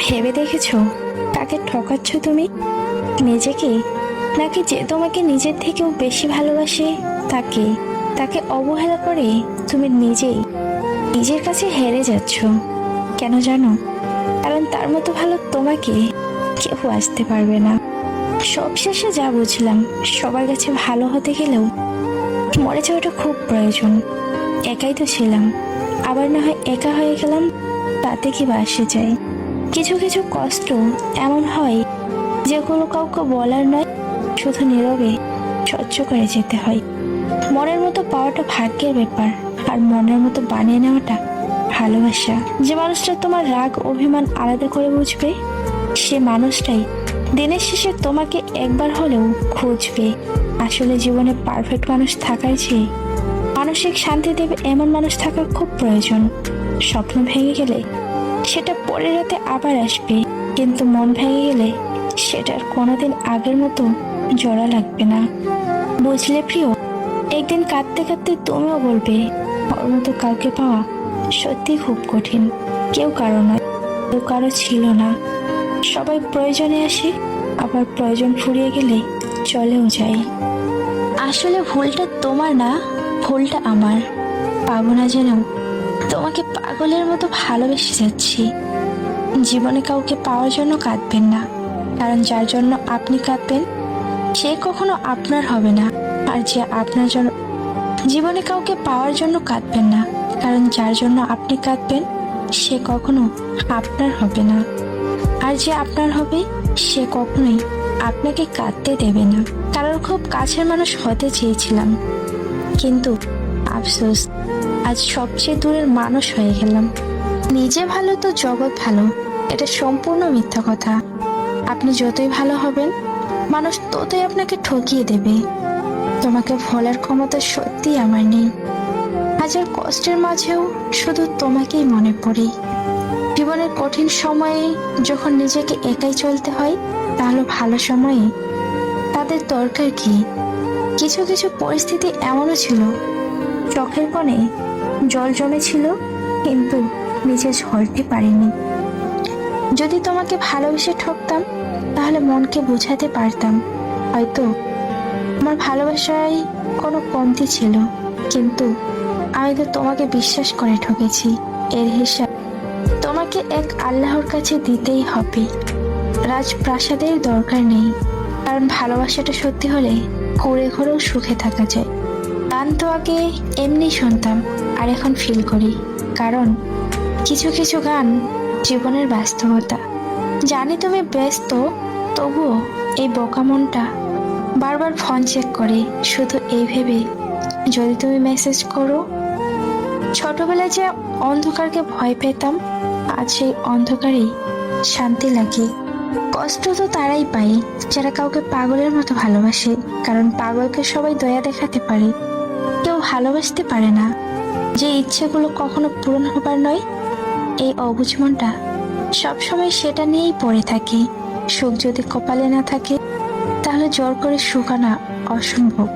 ভেবে দেখেছো কাকে ঠকাচ্ছ তুমি? নিজেকে, নাকি যে তোমাকে নিজের থেকেও বেশি ভালোবাসে তাকে? তাকে অবহেলা করে তুমি নিজেই নিজের কাছে হেরে যাচ্ছ। কেন জানো? কারণ তার মতো ভালো তোমাকে কেউ আসতে পারবে না। সবশেষে যা বুঝলাম, সবার কাছে ভালো হতে গেলেও মরে যাওয়াটা খুব প্রয়োজন। একাই তো ছিলাম, আবার না হয় একা হয়ে গেলাম, তাতে কি বা আসে যায়? কিছু কিছু কষ্ট এমন হয় যেগুলো কাউকে বলার নয়, শুধু নীরবে সহ্য করে যেতে হয়। মনের মতো পাওয়াটা ভাগ্যের ব্যাপার, আর মনের মতো বানিয়ে নেওয়াটা ভালোবাসা। যে মানুষটা তোমার রাগ অভিমান আলাদা করে বুঝবে, সে মানুষটাই দিনের শেষে তোমাকে একবার হলেও খুঁজবে। আসলে জীবনে পারফেক্ট মানুষ থাকার চেয়ে মানসিক শান্তি দেবে এমন মানুষ থাকার খুব প্রয়োজন। স্বপ্ন ভেঙে গেলে সেটা পরের রাতে আবার আসবে, কিন্তু মন ভেঙে গেলে সেটার কোনোদিন আগের মতো জোড়া লাগবে না। বুঝলে প্রিয়, একদিন কাঁদতে কাঁদতে তুমিও বলবে, ওর মতো কাউকে পাওয়া সত্যি খুব কঠিন। কেউ কারো নয়, কেউ কারো ছিল না। সবাই প্রয়োজনে আসে, আবার প্রয়োজন ফুরিয়ে গেলে চলেও যায়। আসলে ভুলটা তোমার না, ভুলটা আমার। পাবো না জেনেও তোমাকে পাগলের মতো ভালোবেসে যাচ্ছি। জীবনে কাউকে পাওয়ার জন্য কাঁদবেন না, কারণ যার জন্য আপনি কাঁদবেন সে কখনো আপনার হবে না। আর যে আপনার জন্য জীবনে কাউকে পাওয়ার জন্য কাঁদবেন না, কারণ যার জন্য আপনি কাঁদবেন সে কখনো আপনার হবে না। আর যে আপনার হবে সে কখনোই আপনাকে কাঁদতে দেবে না। কারোর খুব কাছের মানুষ হতে চেয়েছিলাম, কিন্তু আফসোস আজ সবচেয়ে দূরের মানুষ হয়ে গেলাম। নিজে ভালো তো জগৎ ভালো, এটা সম্পূর্ণ মিথ্যা কথা। আপনি যতই ভালো হবেন, মানুষ ততই আপনাকে ঠকিয়ে দেবে। তোমাকে ভোলার ক্ষমতা সত্যি আমার নেই। হাজার কষ্টের মাঝেও শুধু তোমাকেই মনে পড়ে। জীবনের কঠিন সময়ে যখন নিজেকে একাই চলতে হয়, তাহলে ভালো সময়ে তাদের দরকার কি? কিছু কিছু পরিস্থিতি এমনও ছিল, চোখের কোণে জল জমেছিল, কিন্তু নিচে ঝরতে পারিনি। যদি তোমাকে ভালোবেসে ঠকতাম, তাহলে মনকে বোঝাতে পারতাম হয়তো আমার ভালোবাসায় কোনো কমতি ছিল, কিন্তু আমি তো তোমাকে বিশ্বাস করে ঠকেছি। এর হিসাব তোমাকে এক আল্লাহর কাছে দিতেই হবে। রাজপ্রাসাদের দরকার নেই, কারণ ভালোবাসাটা সত্যি হলে ঘুরে ঘুরেও সুখে থাকা যায়। গান তো আগে এমনি শুনতাম, আর এখন ফিল করি, কারণ কিছু কিছু গান জীবনের বাস্তবতা। জানি তুমি ব্যস্ত, তবুও এই বোকা মনটা বারবার ফোন চেক করে, শুধু এই ভেবে যদি তুমি মেসেজ করো। ছোটবেলায় যে অন্ধকারকে ভয় পেতাম, আজ সেই অন্ধকারেই শান্তি লাগে। কষ্ট তো তারাই পায় যারা কাউকে পাগলের মতো ভালোবাসে, কারণ পাগলকে সবাই দয়া দেখাতে পারে, কেউ ভালোবাসতে পারে না। যে ইচ্ছেগুলো কখনো পূরণ হবার নয়, এই অবুঝ মনটা সবসময় সেটা নিয়েই পড়ে থাকে। সুখ যদি কপালে না থাকে, তাহলে জোর করে সুখ আনা অসম্ভব।